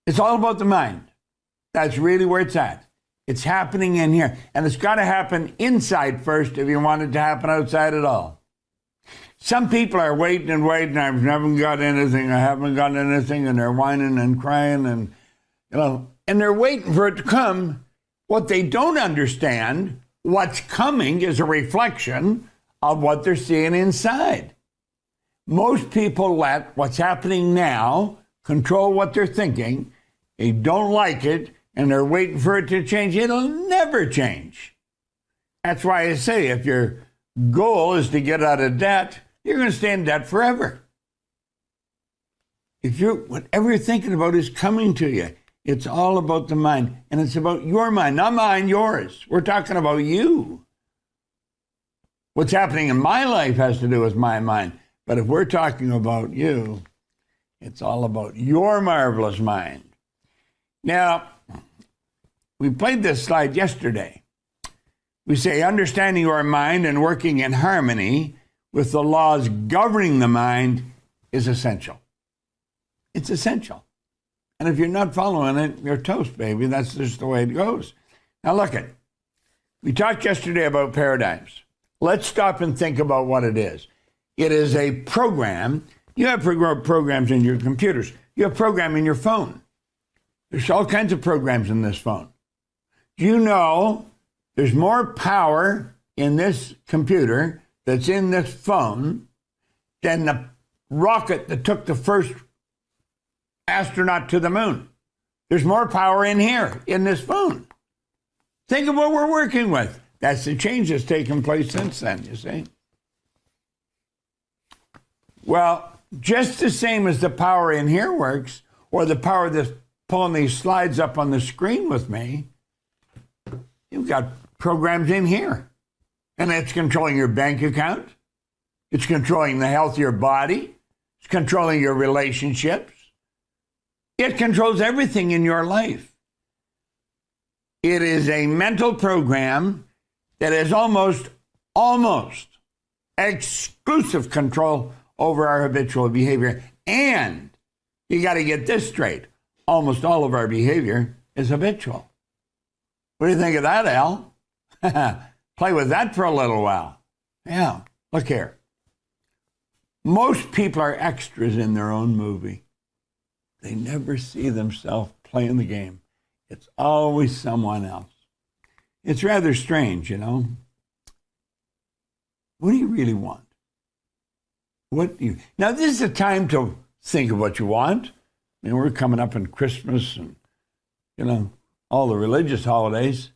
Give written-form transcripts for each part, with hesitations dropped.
It's all about the mind. That's really where it's at. It's happening in here. And it's got to happen inside first if you want it to happen outside at all. Some people are waiting and waiting. I haven't got anything. I haven't got anything. And they're whining and crying and, and they're waiting for it to come. What they don't understand, what's coming is a reflection of what they're seeing inside. Most people let what's happening now control what they're thinking. They don't like it, and they're waiting for it to change. It'll never change. That's why I say if your goal is to get out of debt, you're going to stay in debt forever. If whatever you're thinking about is coming to you, it's all about the mind, and it's about your mind, not mine, yours. We're talking about you. What's happening in my life has to do with my mind, but if we're talking about you, it's all about your marvelous mind. Now, we played this slide yesterday. We say understanding our mind and working in harmony with the laws governing the mind is essential. It's essential. And if you're not following it, you're toast, baby. That's just the way it goes. Now look at, we talked yesterday about paradigms. Let's stop and think about what it is. It is a program. You have programs in your computers. You have a program in your phone. There's all kinds of programs in this phone. Do you know there's more power in this computer that's in this phone than the rocket that took the first astronaut to the moon? There's more power in here, in this phone. Think of what we're working with. That's the change that's taken place since then, you see. Well, just the same as the power in here works, or the power that's pulling these slides up on the screen with me, you've got programs in here. And it's controlling your bank account. It's controlling the health of your body. It's controlling your relationships. It controls everything in your life. It is a mental program that has almost exclusive control over our habitual behavior. And you got to get this straight. Almost all of our behavior is habitual. What do you think of that, Al? Play with that for a little while. Yeah, look here. Most people are extras in their own movie. They never see themselves playing the game. It's always someone else. It's rather strange, you know. What do you really want? Now, this is a time to think of what you want. I mean, we're coming up on Christmas and, all the religious holidays.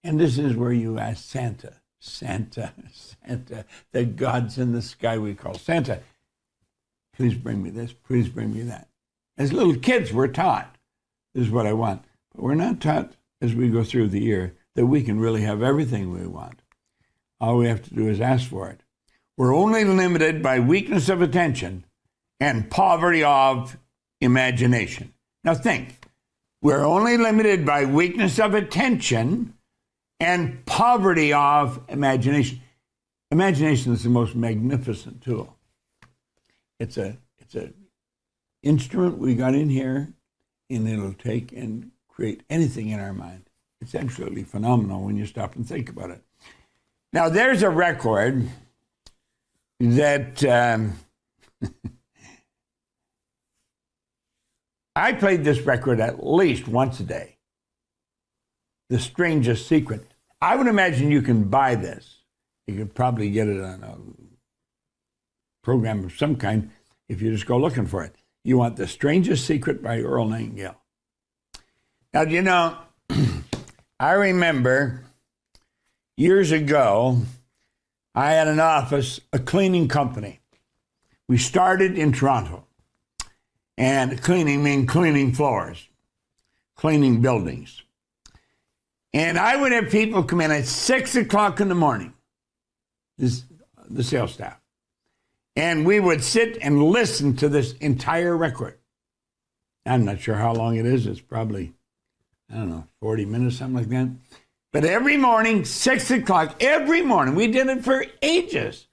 And this is where you ask Santa, the gods in the sky we call Santa, please bring me this, please bring me that. As little kids, we're taught, this is what I want. But we're not taught as we go through the year that we can really have everything we want. All we have to do is ask for it. We're only limited by weakness of attention and poverty of imagination. Now think, we're only limited by weakness of attention and poverty of imagination. Imagination is the most magnificent tool. It's a instrument we got in here, and it'll take and create anything in our mind. It's absolutely phenomenal when you stop and think about it. Now, there's a record that I played this record at least once a day. The Strangest Secret. I would imagine you can buy this. You could probably get it on a program of some kind if you just go looking for it. You want The Strangest Secret by Earl Nightingale. Now, do you know, I remember years ago, I had an office, a cleaning company. We started in Toronto. And cleaning means cleaning floors, cleaning buildings. And I would have people come in at 6 o'clock in the morning, the sales staff. And we would sit and listen to this entire record. I'm not sure how long it is. It's probably, 40 minutes, something like that. But every morning, 6 o'clock, every morning, we did it for ages.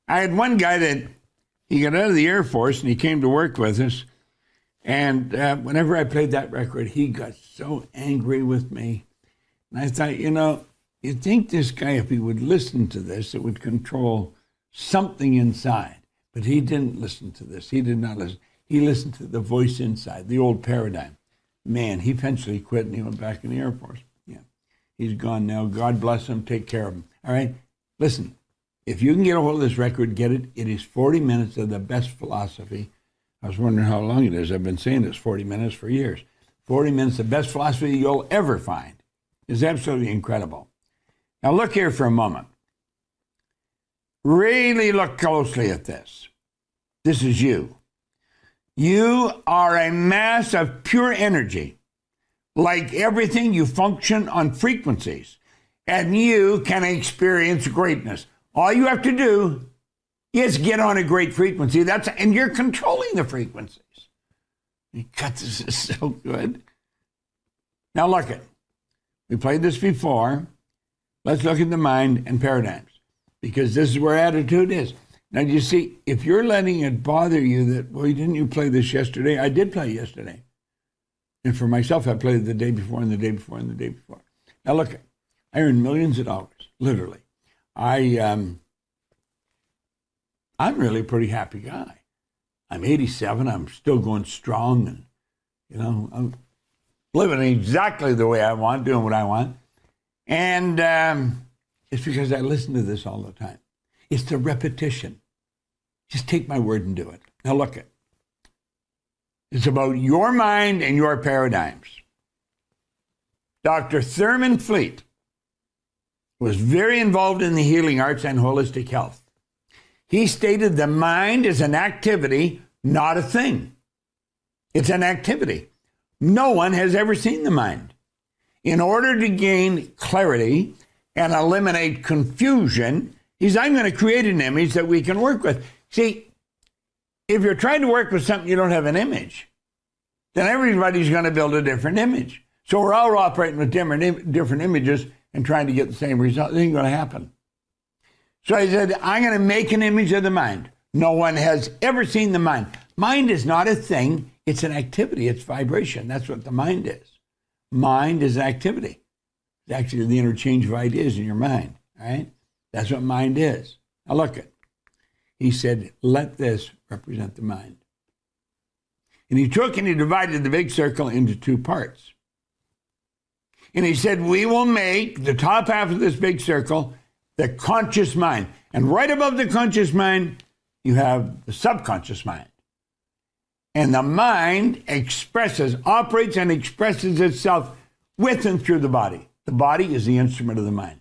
I had one guy that he got out of the Air Force and he came to work with us. And whenever I played that record, he got so angry with me. And I thought, you'd think this guy, if he would listen to this, it would control something inside. But he didn't listen to this. He did not listen. He listened to the voice inside, the old paradigm. Man, he eventually quit and he went back in the Air Force. Yeah, he's gone now. God bless him. Take care of him. All right? Listen, if you can get a hold of this record, get it. It is 40 minutes of the best philosophy. I was wondering how long it is. I've been saying this 40 minutes for years. 40 minutes, the best philosophy you'll ever find. Is absolutely incredible. Now look here for a moment. Really look closely at this. This is you. You are a mass of pure energy. Like everything, you function on frequencies. And you can experience greatness. All you have to do is get on a great frequency. And you're controlling the frequencies. God, this is so good. Now look at. We played this before. Let's look at the mind and paradigms, because this is where attitude is. Now, you see, if you're letting it bother you that, well, didn't you play this yesterday? I did play yesterday. And for myself, I played the day before and the day before and the day before. Now, look, I earned millions of dollars, literally. I'm really a pretty happy guy. I'm 87. I'm still going strong. And, I'm living exactly the way I want, doing what I want. And it's because I listen to this all the time. It's the repetition. Just take my word and do it. Now look it. It's about your mind and your paradigms. Dr. Thurman Fleet was very involved in the healing arts and holistic health. He stated the mind is an activity, not a thing. It's an activity. No one has ever seen the mind. In order to gain clarity and eliminate confusion, I'm going to create an image that we can work with. See, if you're trying to work with something you don't have an image, then everybody's going to build a different image. So we're all operating with different images and trying to get the same result. It ain't going to happen. So I said, I'm going to make an image of the mind. No one has ever seen the mind. Mind is not a thing. It's an activity. It's vibration. That's what the mind is. Mind is activity. It's actually the interchange of ideas in your mind. All right? That's what mind is. Now look at. He said, let this represent the mind. And he took and he divided the big circle into two parts. And he said, we will make the top half of this big circle the conscious mind. And right above the conscious mind, you have the subconscious mind. And the mind operates and expresses itself with and through the body. The body is the instrument of the mind.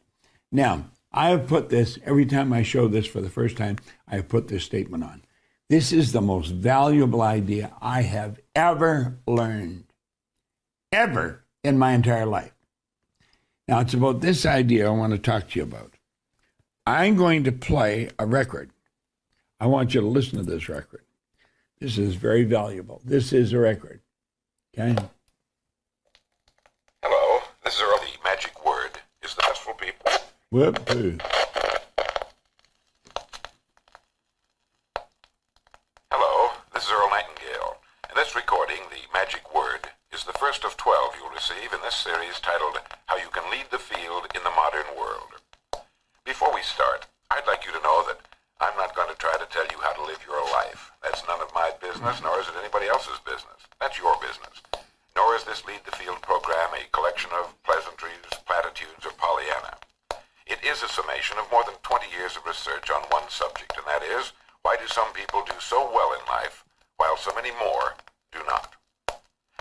Now, I have put this, every time I show this for the first time, I have put this statement on. This is the most valuable idea I have ever learned, ever in my entire life. Now, it's about this idea I want to talk to you about. I'm going to play a record. I want you to listen to this record. This is very valuable. This is a record. Okay? Hello, this is Earl. The magic word is the best for people. Whoop-hoo. Hello, this is Earl Nightingale, and this recording, the magic word, is the first of 12 you'll receive in this series titled How You Can Lead the Field in the Modern World. Before we start, I'd like you to know that I'm not going to try to tell you how to live your life. That's none of my business, nor is it anybody else's business. That's your business. Nor is this Lead the Field program a collection of pleasantries, platitudes, or Pollyanna. It is a summation of more than 20 years of research on one subject, and that is, why do some people do so well in life, while so many more do not?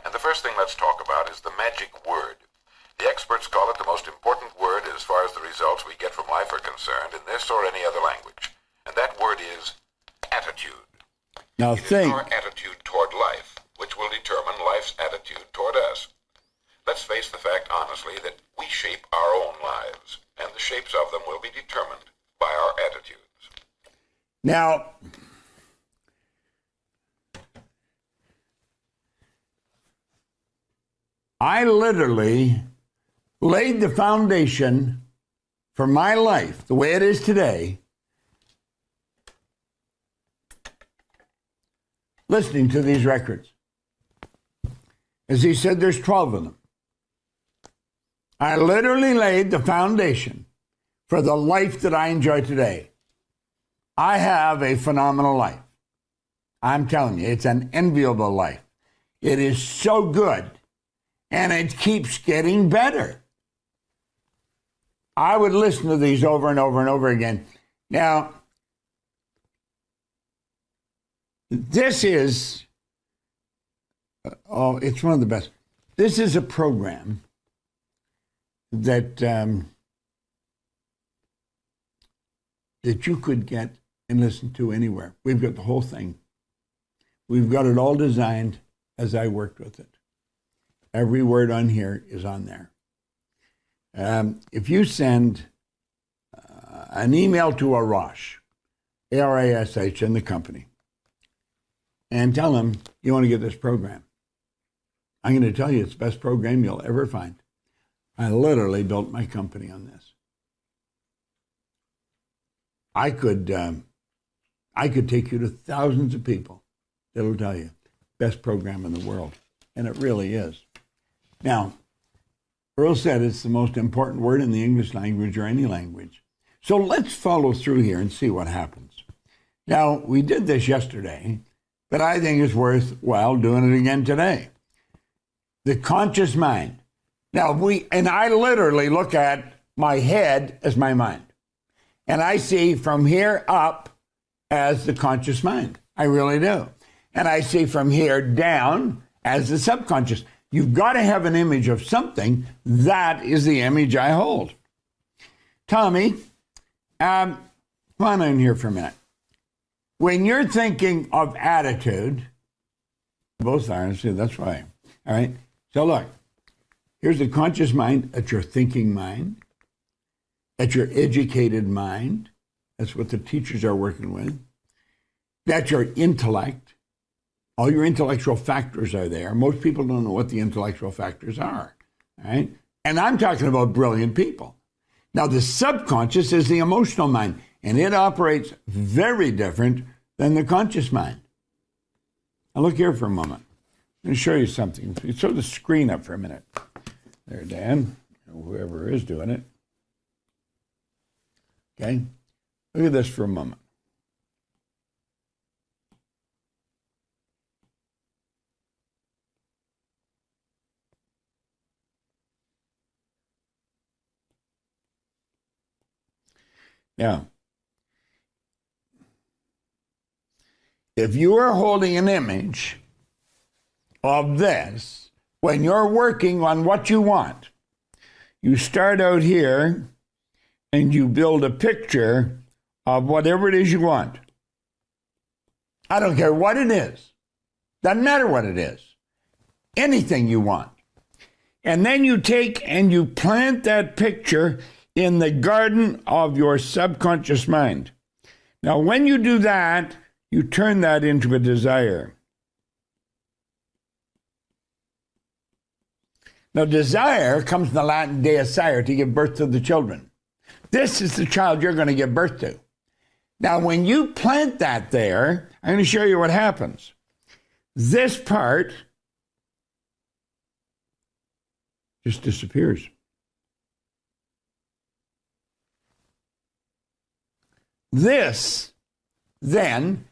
And the first thing let's talk about is the magic word. The experts call it the most important word as far as the results we get from life are concerned in this or any other language. And that word is attitude. Now It is our attitude toward life, which will determine life's attitude toward us. Let's face the fact honestly that we shape our own lives, and the shapes of them will be determined by our attitudes. Now, I literally laid the foundation for my life, the way it is today, listening to these records. As he said, there's 12 of them. I literally laid the foundation for the life that I enjoy today. I have a phenomenal life. I'm telling you, it's an enviable life. It is so good, and it keeps getting better. I would listen to these over and over and over again. Now, this is, it's one of the best. This is a program that that you could get and listen to anywhere. We've got the whole thing. We've got it all designed as I worked with it. Every word on here is on there. If you send an email to Arash, A-R-A-S-H, in the company, and tell them you want to get this program, I'm going to tell you it's the best program you'll ever find. I literally built my company on this. I could take you to thousands of people that'll tell you best program in the world, and it really is. Now, Earl said it's the most important word in the English language or any language. So let's follow through here and see what happens. Now, we did this yesterday, but I think it's worthwhile doing it again today. The conscious mind. Now, I literally look at my head as my mind. And I see from here up as the conscious mind. I really do. And I see from here down as the subconscious. You've got to have an image of something. That is the image I hold. Tommy, come on in here for a minute. When you're thinking of attitude, both are, see, that's why. All right. So look, here's the conscious mind. That's your thinking mind. That's your educated mind. That's what the teachers are working with. That's your intellect. All your intellectual factors are there. Most people don't know what the intellectual factors are. All right? And I'm talking about brilliant people. Now, the subconscious is the emotional mind, and it operates very different than the conscious mind. Now, look here for a moment. I'm going to show you something. Throw the screen up for a minute. There, Dan, whoever is doing it. Okay? Look at this for a moment. Now, if you are holding an image of this, when you're working on what you want, you start out here and you build a picture of whatever it is you want. I don't care what it is. Doesn't matter what it is. Anything you want. And then you take and you plant that picture in the garden of your subconscious mind. Now, when you do that, you turn that into a desire. Now, desire comes from the Latin deicere, to give birth to the children. This is the child you're going to give birth to. Now, when you plant that there, I'm going to show you what happens. This part just disappears. This, then,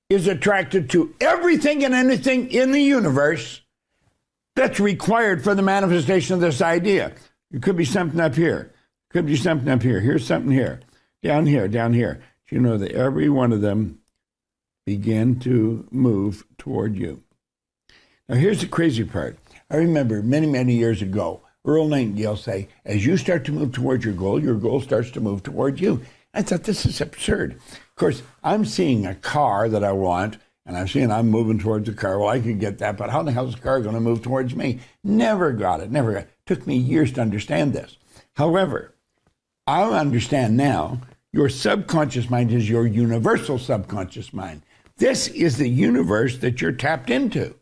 is attracted to everything and anything in the universe that's required for the manifestation of this idea. It could be something up here. Could be something up here. Here's something here. Down here, down here. Do you know that every one of them begin to move toward you? Now, here's the crazy part. I remember many, many years ago, Earl Nightingale say, as you start to move towards your goal starts to move toward you. I thought, this is absurd. Of course, I'm seeing a car that I want, and I'm moving towards the car. Well, I could get that, but how the hell is the car going to move towards me? Never got it, never got it. Took me years to understand this. However, I understand now, your subconscious mind is your universal subconscious mind. This is the universe that you're tapped into.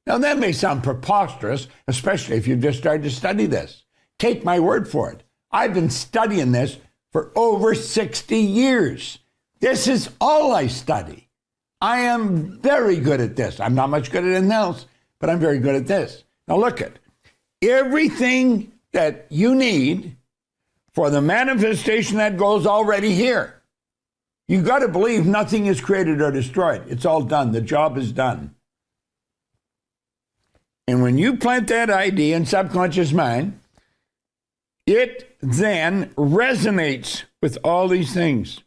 Now, that may sound preposterous, especially if you've just started to study this. Take my word for it. I've been studying this for over 60 years. This is all I study. I am very good at this. I'm not much good at anything else, but I'm very good at this. Now look at everything that you need for the manifestation that goes already here. You got to believe nothing is created or destroyed. It's all done. The job is done. And when you plant that idea in subconscious mind, it then resonates with all these things.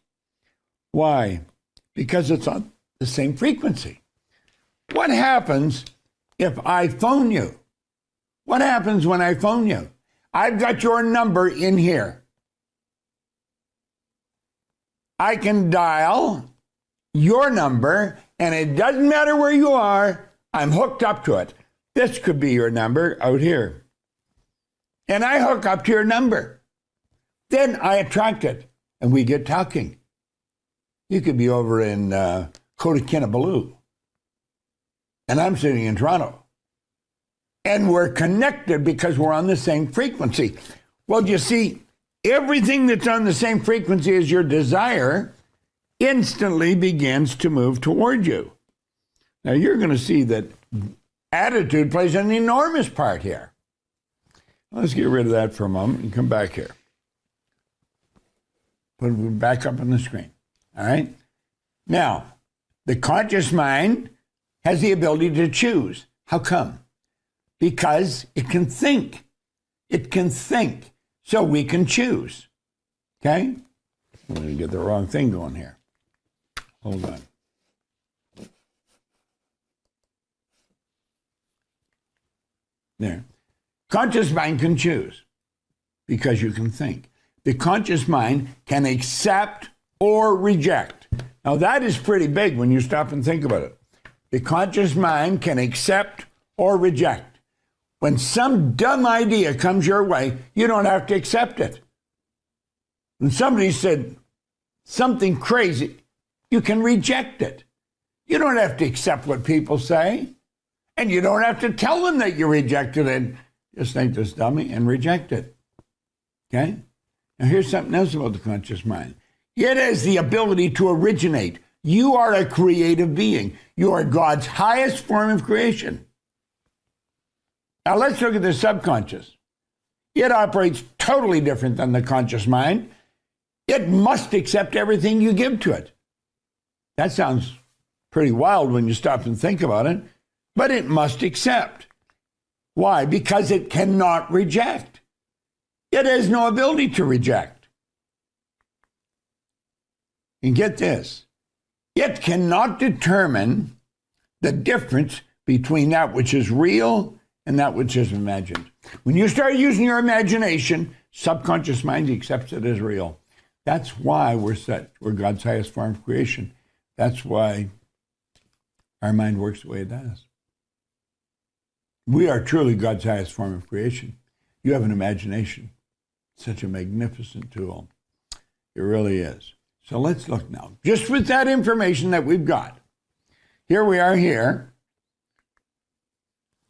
Why? Because it's on the same frequency. What happens if I phone you? What happens when I phone you? I've got your number in here. I can dial your number, and it doesn't matter where you are, I'm hooked up to it. This could be your number out here. And I hook up to your number. Then I attract it, and we get talking. You could be over in Kootakinnabaloo, and I'm sitting in Toronto. And we're connected because we're on the same frequency. Well, you see, everything that's on the same frequency as your desire instantly begins to move toward you. Now, you're going to see that attitude plays an enormous part here. Let's get rid of that for a moment and come back here. Put it back up on the screen. All right? Now, the conscious mind has the ability to choose. How come? Because it can think. It can think. So we can choose. Okay? I'm going to get the wrong thing going here. Hold on. There. Conscious mind can choose because you can think. The conscious mind can accept or reject. Now that is pretty big when you stop and think about it. The conscious mind can accept or reject. When some dumb idea comes your way, you don't have to accept it. When somebody said something crazy, you can reject it. You don't have to accept what people say. And you don't have to tell them that you rejected it. Just think this dummy and reject it. Okay? Now here's something else about the conscious mind. It has the ability to originate. You are a creative being. You are God's highest form of creation. Now let's look at the subconscious. It operates totally different than the conscious mind. It must accept everything you give to it. That sounds pretty wild when you stop and think about it, but it must accept. Why? Because it cannot reject. It has no ability to reject. And get this, it cannot determine the difference between that which is real and that which is imagined. When you start using your imagination, subconscious mind accepts it as real. That's why we're God's highest form of creation. That's why our mind works the way it does. We are truly God's highest form of creation. You have an imagination. Such a magnificent tool. It really is. So let's look now. Just with that information that we've got. Here we are here.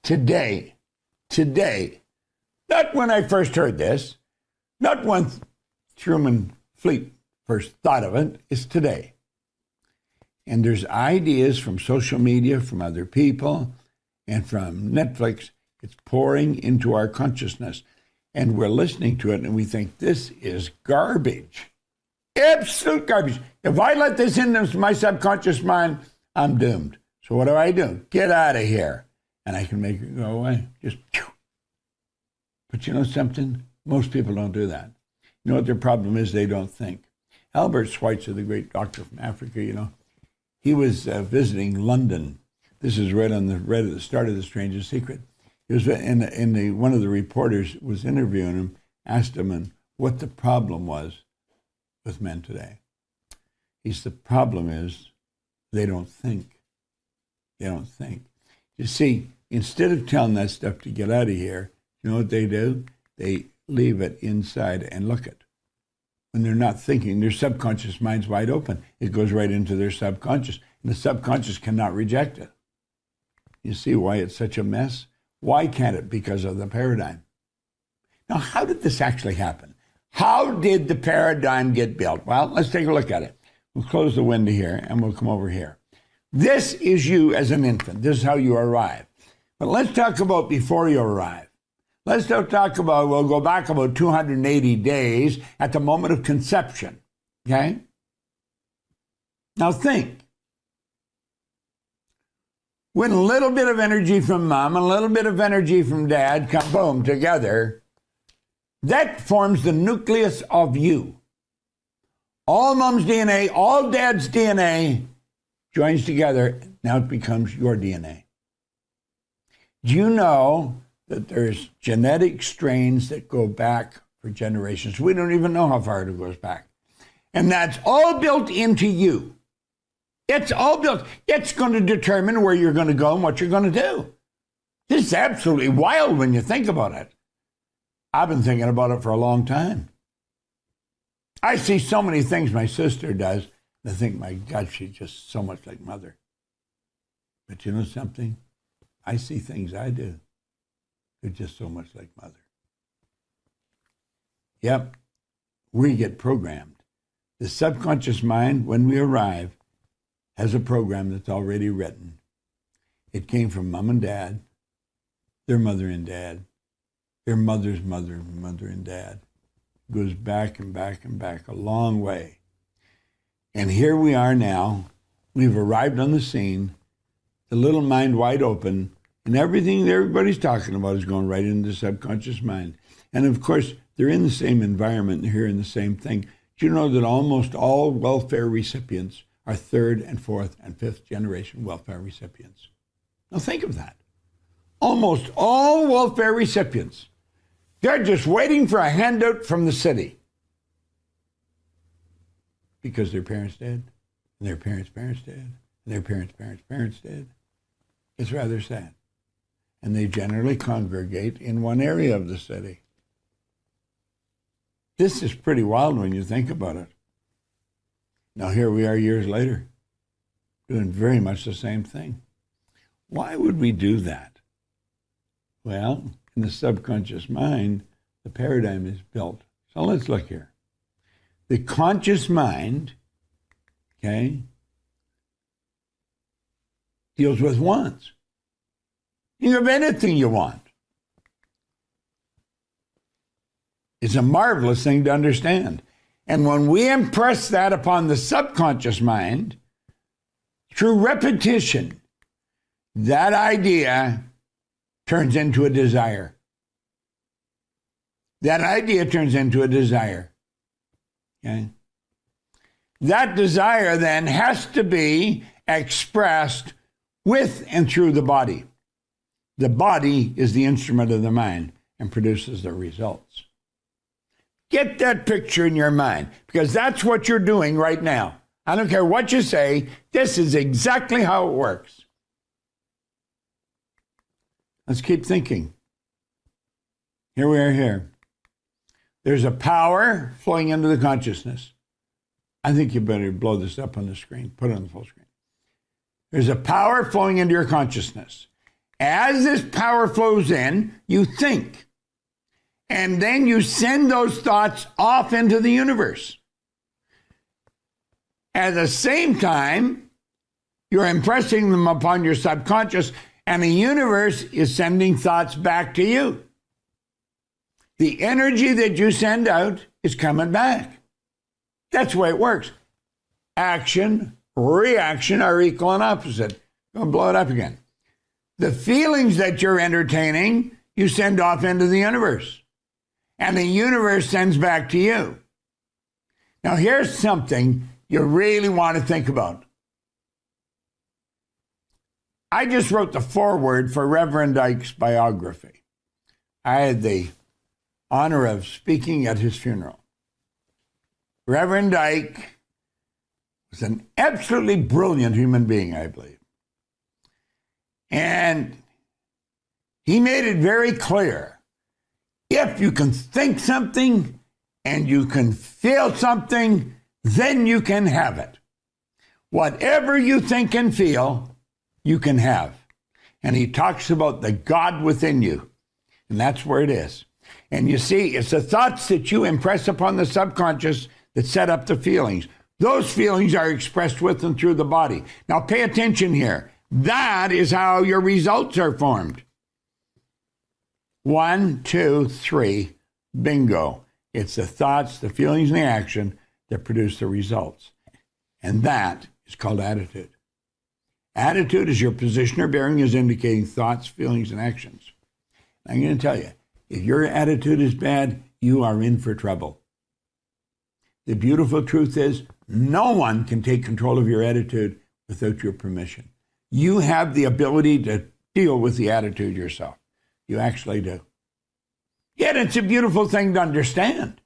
Today. Not when I first heard this. Not when Truman Fleet first thought of it. It's today. And there's ideas from social media, from other people, and from Netflix. It's pouring into our consciousness. And we're listening to it and we think this is garbage. Absolute garbage. If I let this into my subconscious mind, I'm doomed. So what do? Get out of here. And I can make it go away. Just, but you know something? Most people don't do that. You know what their problem is? They don't think. Albert Schweitzer, the great doctor from Africa, he was visiting London. This is right at the start of The Strangest Secret. He was one of the reporters was interviewing him, asked him what the problem was with men today. The problem is they don't think. They don't think. You see, instead of telling that stuff to get out of here, you know what they do? They leave it inside and look it. When they're not thinking, their subconscious mind's wide open. It goes right into their subconscious, and the subconscious cannot reject it. You see why it's such a mess? Why can't it? Because of the paradigm. Now, how did this actually happen? How did the paradigm get built? Well, let's take a look at it. We'll close the window here, and we'll come over here. This is you as an infant. This is how you arrive. But let's talk about before you arrive. Let's talk about, we'll go back about 280 days at the moment of conception. Okay? Now think. When a little bit of energy from mom and a little bit of energy from dad come boom together, that forms the nucleus of you. All mom's DNA, all dad's DNA joins together. Now it becomes your DNA. Do you know that there's genetic strains that go back for generations? We don't even know how far it goes back. And that's all built into you. It's all built. It's going to determine where you're going to go and what you're going to do. This is absolutely wild when you think about it. I've been thinking about it for a long time. I see so many things my sister does, and I think, my God, she's just so much like mother. But you know something? I see things I do. They're just so much like mother. Yep, we get programmed. The subconscious mind, when we arrive, has a program that's already written. It came from mom and dad, their mother and dad, their mother's mother, mother and dad. It goes back and back and back a long way. And here we are now. We've arrived on the scene, the little mind wide open, and everything that everybody's talking about is going right into the subconscious mind. And of course, they're in the same environment and hearing the same thing. Do you know that almost all welfare recipients are third and fourth and fifth generation welfare recipients? Now think of that. Almost all welfare recipients, they're just waiting for a handout from the city. Because their parents did, and their parents' parents did, and their parents' parents' parents did. It's rather sad. And they generally congregate in one area of the city. This is pretty wild when you think about it. Now here we are years later, doing very much the same thing. Why would we do that? Well, in the subconscious mind, the paradigm is built. So let's look here. The conscious mind, okay, deals with wants. You have anything you want. It's a marvelous thing to understand. And when we impress that upon the subconscious mind, through repetition, that idea turns into a desire. That idea turns into a desire. Okay? That desire then has to be expressed with and through the body. The body is the instrument of the mind and produces the results. Get that picture in your mind, because that's what you're doing right now. I don't care what you say, this is exactly how it works. Let's keep thinking. Here we are here. There's a power flowing into the consciousness. I think you better blow this up on the screen, put it on the full screen. There's a power flowing into your consciousness. As this power flows in, you think. And then you send those thoughts off into the universe. At the same time, you're impressing them upon your subconscious, and the universe is sending thoughts back to you. The energy that you send out is coming back. That's the way it works. Action, reaction are equal and opposite. Go and blow it up again. The feelings that you're entertaining, you send off into the universe. And the universe sends back to you. Now, here's something you really want to think about. I just wrote the foreword for Reverend Ike's biography. I had the honor of speaking at his funeral. Reverend Ike was an absolutely brilliant human being, I believe. And he made it very clear, if you can think something and you can feel something, then you can have it. Whatever you think and feel, you can have. And he talks about the God within you. And that's where it is. And you see, it's the thoughts that you impress upon the subconscious that set up the feelings. Those feelings are expressed with and through the body. Now pay attention here. That is how your results are formed. 1, 2, 3, bingo. It's the thoughts, the feelings, and the action that produce the results. And that is called attitude. Attitude is your position or bearing is indicating thoughts, feelings, and actions. I'm going to tell you, if your attitude is bad, you are in for trouble. The beautiful truth is, no one can take control of your attitude without your permission. You have the ability to deal with the attitude yourself. You actually do. Yet it's a beautiful thing to understand.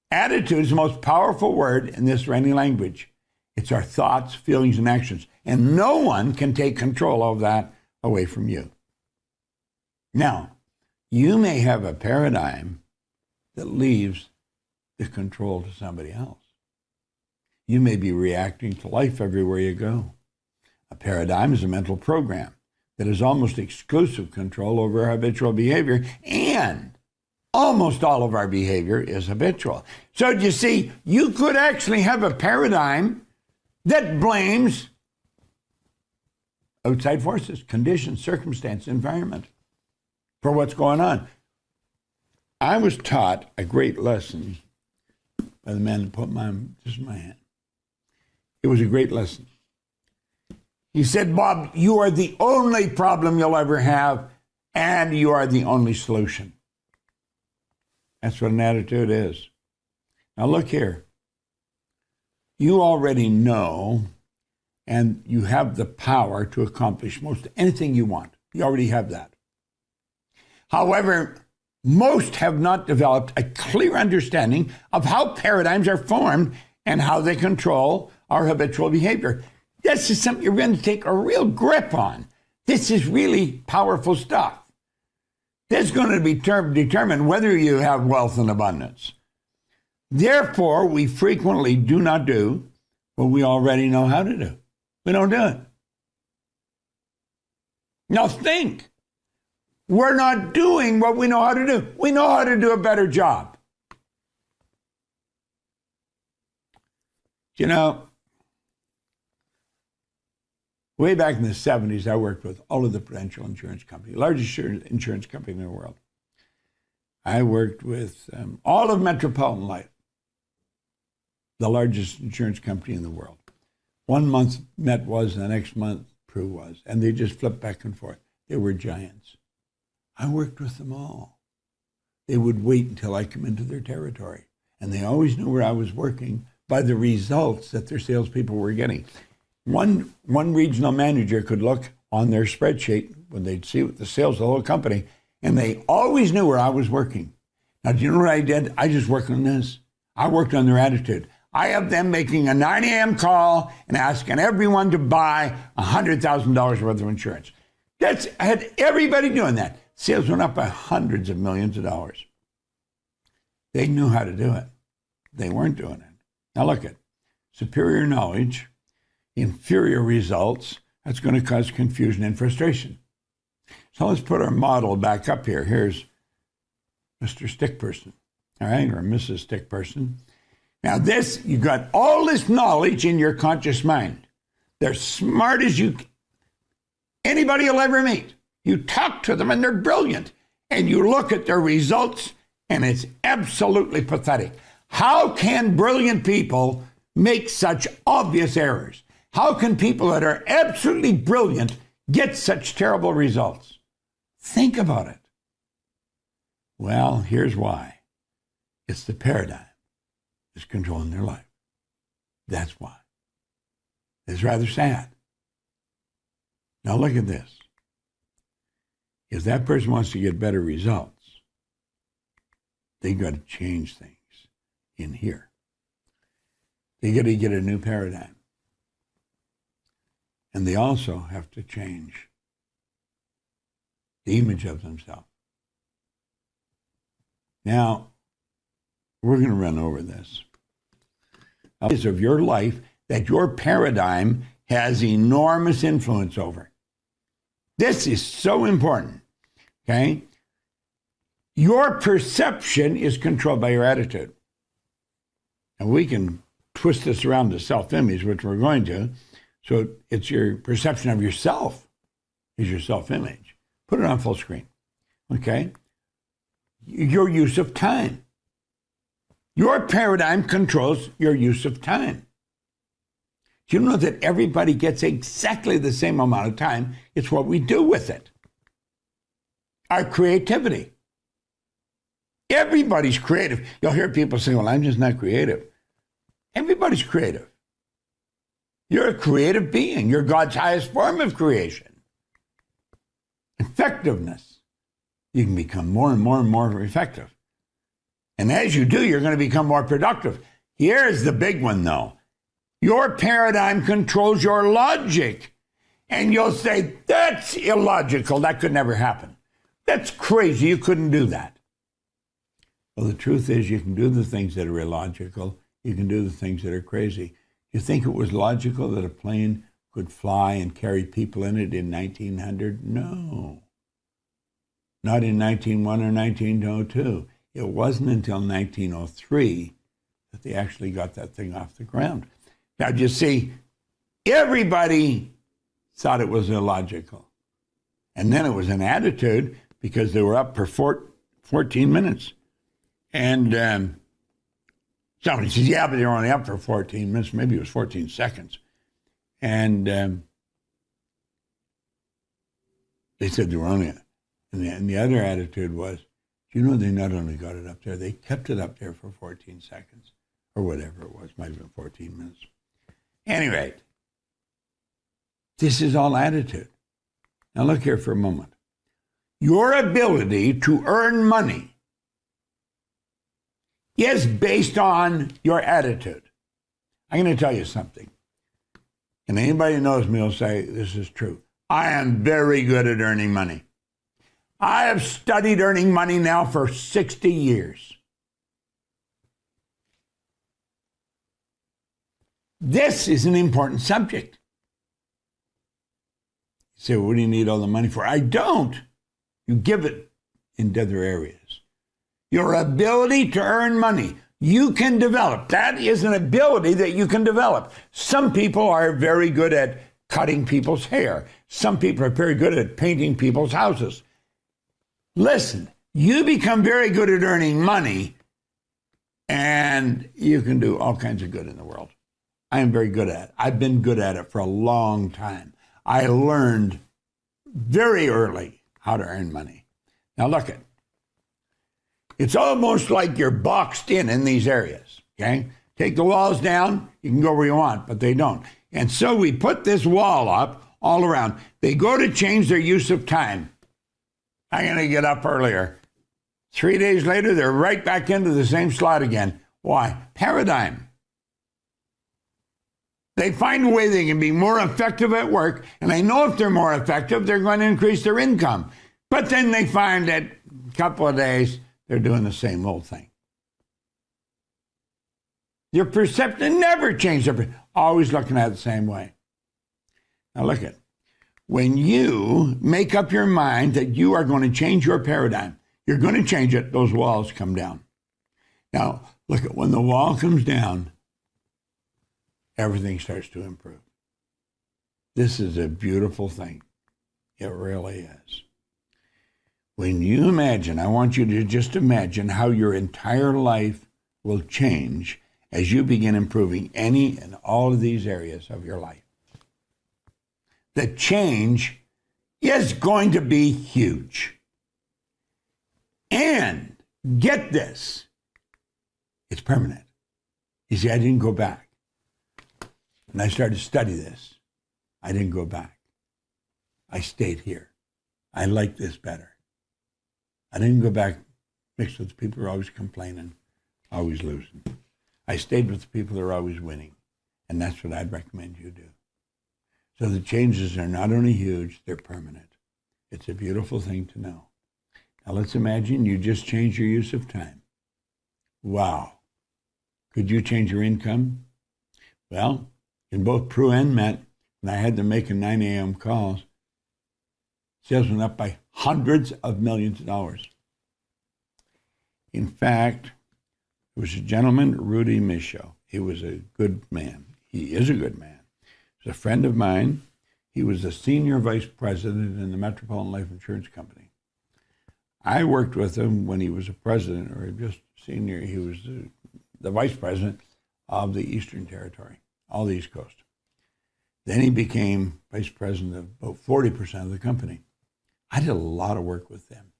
Attitude is the most powerful word in this Rennie language. It's our thoughts, feelings, and actions. And no one can take control of that away from you. Now, you may have a paradigm that leaves the control to somebody else. You may be reacting to life everywhere you go. A paradigm is a mental program that has almost exclusive control over our habitual behavior, and almost all of our behavior is habitual. So you see, you could actually have a paradigm that blames outside forces, conditions, circumstance, environment for what's going on. I was taught a great lesson by the man that put this in my hand. It was a great lesson. He said, Bob, you are the only problem you'll ever have, and you are the only solution. That's what an attitude is. Now look here. You already know, and you have the power to accomplish most anything you want. You already have that. However, most have not developed a clear understanding of how paradigms are formed and how they control our habitual behavior. This is something you're going to take a real grip on. This is really powerful stuff. This is going to be determine whether you have wealth and abundance. Therefore, we frequently do not do what we already know how to do. We don't do it. Now think. We're not doing what we know how to do. We know how to do a better job. You know, way back in the 70s, I worked with all of the Prudential Insurance Company, largest insurance company in the world. I worked with all of Metropolitan Life, the largest insurance company in the world. 1 month Met was, and the next month Pru was, and they just flipped back and forth. They were giants. I worked with them all. They would wait until I come into their territory, and they always knew where I was working by the results that their salespeople were getting. One regional manager could look on their spreadsheet when they'd see the sales of the whole company, and they always knew where I was working. Now, do you know what I did? I just worked on this. I worked on their attitude. I have them making a 9 a.m. call and asking everyone to buy $100,000 worth of insurance. I had everybody doing that. Sales went up by hundreds of millions of dollars. They knew how to do it. They weren't doing it. Now look at superior knowledge, inferior results. That's going to cause confusion and frustration. So let's put our model back up here. Here's Mr. Stick Person, all right, or Mrs. Stick Person. Now this, you got all this knowledge in your conscious mind. They're smart as anybody you'll ever meet. You talk to them and they're brilliant. And you look at their results and it's absolutely pathetic. How can brilliant people make such obvious errors? How can people that are absolutely brilliant get such terrible results? Think about it. Well, here's why. It's the paradigm that's controlling their life. That's why. It's rather sad. Now look at this. If that person wants to get better results, they got to change things in here. They got to get a new paradigm. And they also have to change the image of themselves. Now, we're going to run over this. Of your life that your paradigm has enormous influence over. This is so important, okay? Your perception is controlled by your attitude. And we can twist this around to self-image, which we're going to. So it's your perception of yourself is your self-image. Put it on full screen, okay? Your use of time. Your paradigm controls your use of time. Do you know that everybody gets exactly the same amount of time? It's what we do with it. Our creativity. Everybody's creative. You'll hear people say, well, I'm just not creative. Everybody's creative. You're a creative being. You're God's highest form of creation. Effectiveness. You can become more and more and more effective. And as you do, you're going to become more productive. Here's the big one, though. Your paradigm controls your logic. And you'll say, that's illogical. That could never happen. That's crazy. You couldn't do that. Well, the truth is you can do the things that are illogical. You can do the things that are crazy. You think it was logical that a plane could fly and carry people in it in 1900? No. Not in 1901 or 1902. It wasn't until 1903 that they actually got that thing off the ground. Now, you see, everybody thought it was illogical. And then it was an attitude because they were up for 14 minutes. And somebody says, yeah, but they were only up for 14 minutes. Maybe it was 14 seconds. And they said they were only, and the other attitude was, you know, they not only got it up there, they kept it up there for 14 seconds or whatever it was, might have been 14 minutes. Anyway, this is all attitude. Now look here for a moment. Your ability to earn money is based on your attitude. I'm going to tell you something. And anybody who knows me will say this is true. I am very good at earning money. I have studied earning money now for 60 years. This is an important subject. You say, well, what do you need all the money for? I don't. You give it in other areas. Your ability to earn money, you can develop. That is an ability that you can develop. Some people are very good at cutting people's hair. Some people are very good at painting people's houses. Listen, you become very good at earning money, and you can do all kinds of good in the world. I am very good at it. I've been good at it for a long time. I learned very early how to earn money. Now look at, it's almost like you're boxed in these areas, okay? Take the walls down, you can go where you want, but they don't. And so we put this wall up all around. They go to change their use of time. I'm going to get up earlier. 3 days later, they're right back into the same slot again. Why? Paradigm. They find a way they can be more effective at work, and they know if they're more effective, they're going to increase their income. But then they find that a couple of days, they're doing the same old thing. Your perception never changes, always looking at it the same way. Now look at, when you make up your mind that you are going to change your paradigm, you're going to change it, those walls come down. Now, look at, when the wall comes down, everything starts to improve. This is a beautiful thing. It really is. When you imagine, I want you to just imagine how your entire life will change as you begin improving any and all of these areas of your life. The change is going to be huge. And get this, it's permanent. You see, I didn't go back. When I started to study this, I didn't go back. I stayed here. I like this better. I didn't go back mixed with the people who are always complaining, always losing. I stayed with the people who are always winning. And that's what I'd recommend you do. So the changes are not only huge, they're permanent. It's a beautiful thing to know. Now let's imagine you just change your use of time. Wow. Could you change your income? Well, in both Prue and Met, when I had them making 9 a.m. calls, sales went up by hundreds of millions of dollars. In fact, there was a gentleman, Rudy Michaud. He was a good man. He is a good man. He was a friend of mine. He was the senior vice president in the Metropolitan Life Insurance Company. I worked with him when he was a president, or just senior. He was the vice president of the Eastern Territory, all the East Coast. Then he became vice president of about 40% of the company. I did a lot of work with them.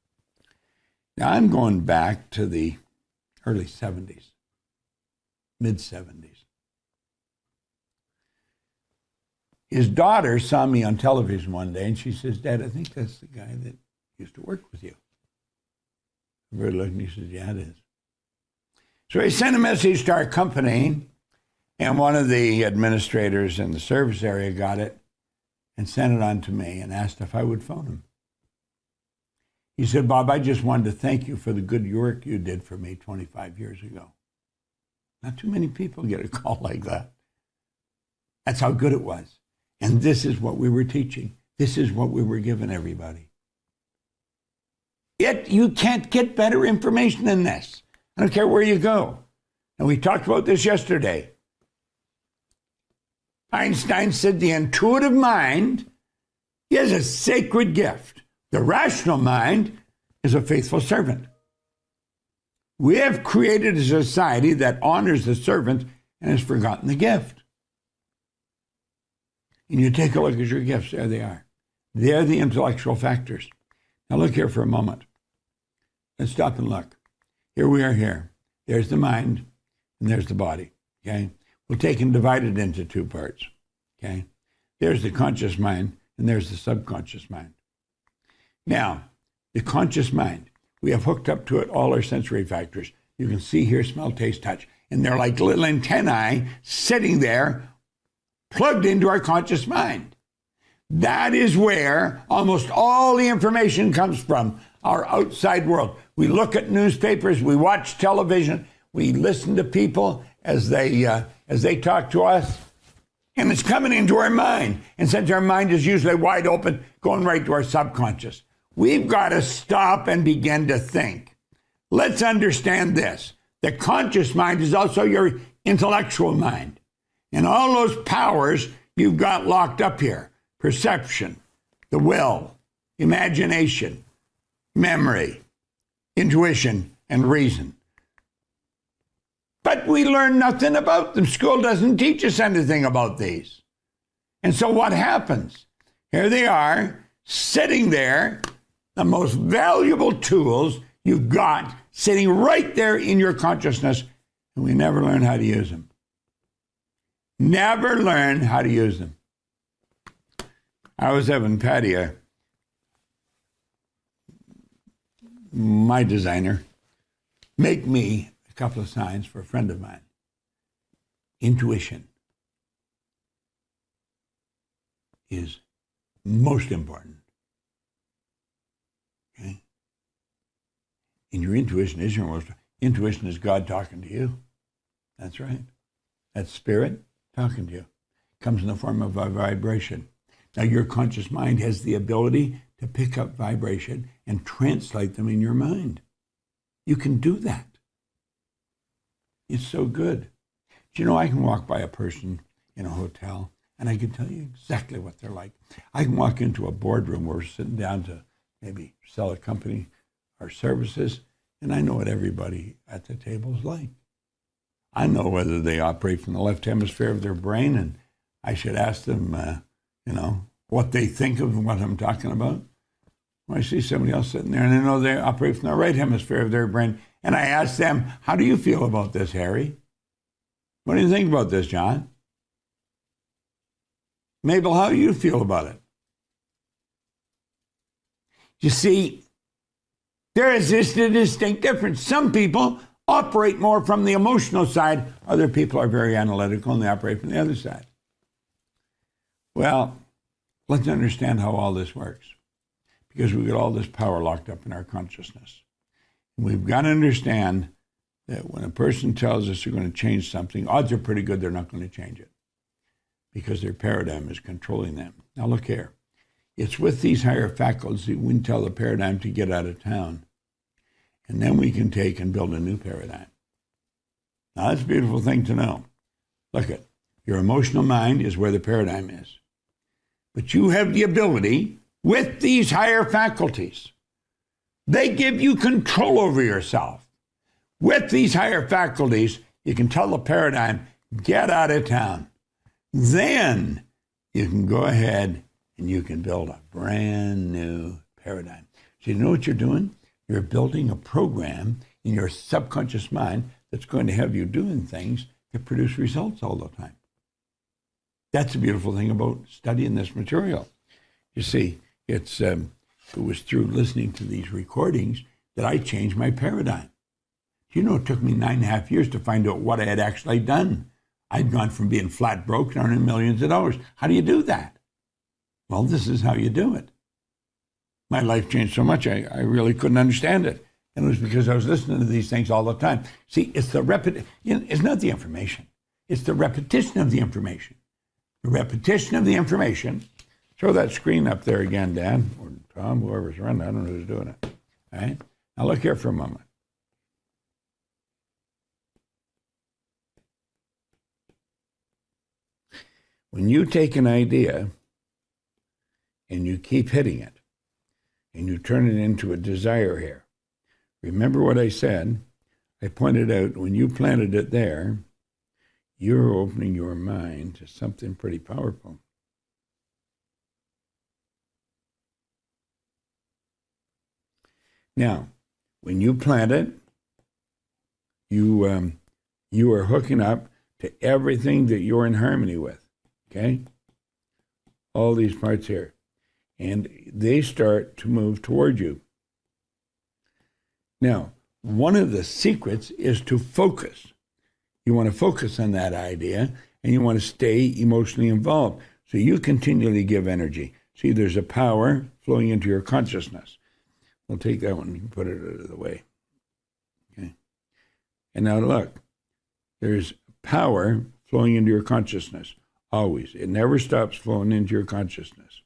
Now I'm going back to the early 70s, mid-70s. His daughter saw me on television one day, and she says, "Dad, I think that's the guy that used to work with you." I very looked, and he says, "Yeah, it is." So he sent a message to our company, and one of the administrators in the service area got it and sent it on to me and asked if I would phone him. He said, "Bob, I just wanted to thank you for the good work you did for me 25 years ago." Not too many people get a call like that. That's how good it was. And this is what we were teaching. This is what we were giving everybody. You can't get better information than this. I don't care where you go. And we talked about this yesterday. Einstein said the intuitive mind is a sacred gift. The rational mind is a faithful servant. We have created a society that honors the servant and has forgotten the gift. And you take a look at your gifts, there they are. They're the intellectual factors. Now look here for a moment. Let's stop and look. Here we are here. There's the mind and there's the body, okay? We'll take and divide it into two parts, okay? There's the conscious mind and there's the subconscious mind. Now, the conscious mind, we have hooked up to it all our sensory factors. You can see, hear, smell, taste, touch. And they're like little antennae sitting there plugged into our conscious mind. That is where almost all the information comes from, our outside world. We look at newspapers, we watch television, we listen to people as they talk to us, and it's coming into our mind. And since our mind is usually wide open, going right to our subconscious, we've got to stop and begin to think. Let's understand this. The conscious mind is also your intellectual mind. And all those powers you've got locked up here: perception, the will, imagination, memory, intuition, and reason. But we learn nothing about them. School doesn't teach us anything about these. And so what happens? Here they are, sitting there, the most valuable tools you've got, sitting right there in your consciousness, and we never learn how to use them. Never learn how to use them. I was having Patty, my designer, make me a couple of signs for a friend of mine. Intuition is most important. Okay? And your intuition is your most. Intuition is God talking to you. That's right. That's spirit talking to you. It comes in the form of a vibration. Now, your conscious mind has the ability to pick up vibration and translate them in your mind. You can do that. It's so good. Do you know, I can walk by a person in a hotel and I can tell you exactly what they're like. I can walk into a boardroom where we're sitting down to maybe sell a company our services, and I know what everybody at the table is like. I know whether they operate from the left hemisphere of their brain, and I should ask them, what they think of what I'm talking about. When I see somebody else sitting there, and I know they operate from the right hemisphere of their brain, and I ask them, "How do you feel about this, Harry? What do you think about this, John? Mabel, how do you feel about it?" You see, there is this distinct difference. Some people operate more from the emotional side. Other people are very analytical and they operate from the other side. Well, let's understand how all this works, because we've got all this power locked up in our consciousness. We've got to understand that when a person tells us they're going to change something, odds are pretty good they're not going to change it, because their paradigm is controlling them. Now look here. It's with these higher faculties that we can tell the paradigm to get out of town. And then we can take and build a new paradigm. Now, that's a beautiful thing to know. Look at, Your emotional mind is where the paradigm is. But you have the ability with these higher faculties. They give you control over yourself. With these higher faculties, you can tell the paradigm, get out of town. Then you can go ahead and you can build a brand new paradigm. So you know what you're doing? You're building a program in your subconscious mind that's going to have you doing things that produce results all the time. That's the beautiful thing about studying this material. You see, it was through listening to these recordings that I changed my paradigm. You know, it took me 9.5 years to find out what I had actually done. I'd gone from being flat broke to earning millions of dollars. How do you do that? Well, this is how you do it. My life changed so much, I really couldn't understand it. And it was because I was listening to these things all the time. See, it's the it's not the information. It's the repetition of the information. The repetition of the information. Show that screen up there again, Dan, or Tom, whoever's running. I don't know who's doing it. All right? Now look here for a moment. When you take an idea and you keep hitting it, and you turn it into a desire here, remember what I said? I pointed out when you planted it there, you're opening your mind to something pretty powerful. Now, when you plant it, you are hooking up to everything that you're in harmony with. Okay? All these parts here. And they start to move toward you. Now, one of the secrets is to focus. You want to focus on that idea, and you want to stay emotionally involved. So you continually give energy. See, there's a power flowing into your consciousness. We'll take that one and put it out of the way. Okay? And now look, there's power flowing into your consciousness. Always. It never stops flowing into your consciousness.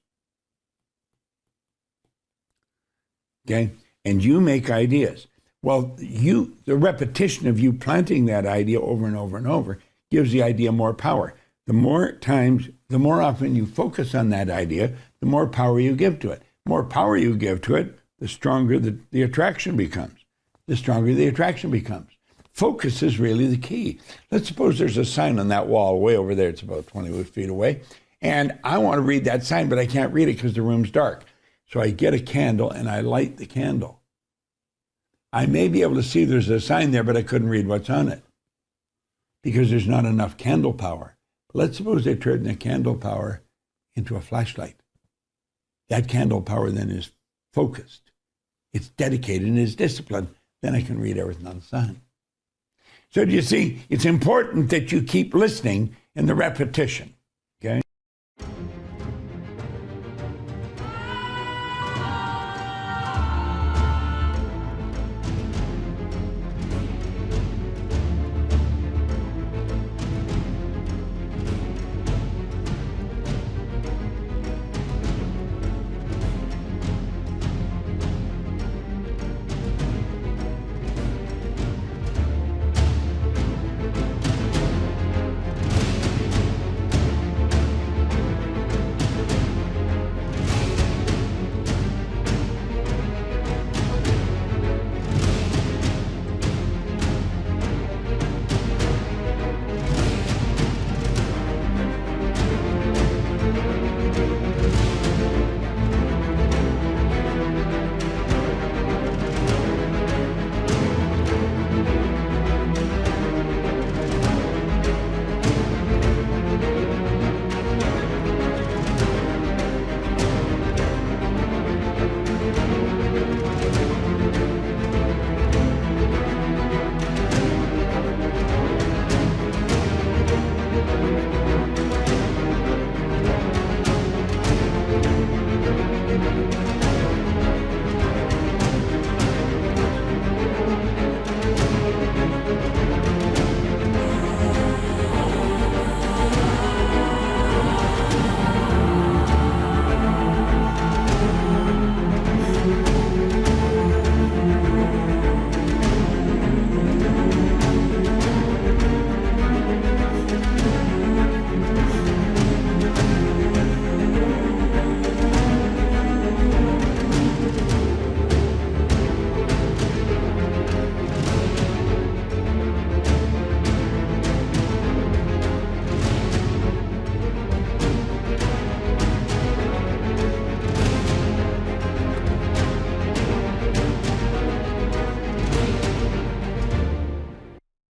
Okay? And you make ideas. Well, the repetition of you planting that idea over and over and over gives the idea more power. The more times, the more often you focus on that idea, the more power you give to it. The more power you give to it, the stronger the attraction becomes. The stronger the attraction becomes. Focus is really the key. Let's suppose there's a sign on that wall way over there. It's about 20 feet away. And I want to read that sign, but I can't read it because the room's dark. So I get a candle and I light the candle. I may be able to see there's a sign there, but I couldn't read what's on it because there's not enough candle power. But let's suppose they turn the candle power into a flashlight. That candle power then is focused. It's dedicated and is disciplined. Then I can read everything on the sign. So do you see, it's important that you keep listening in the repetition.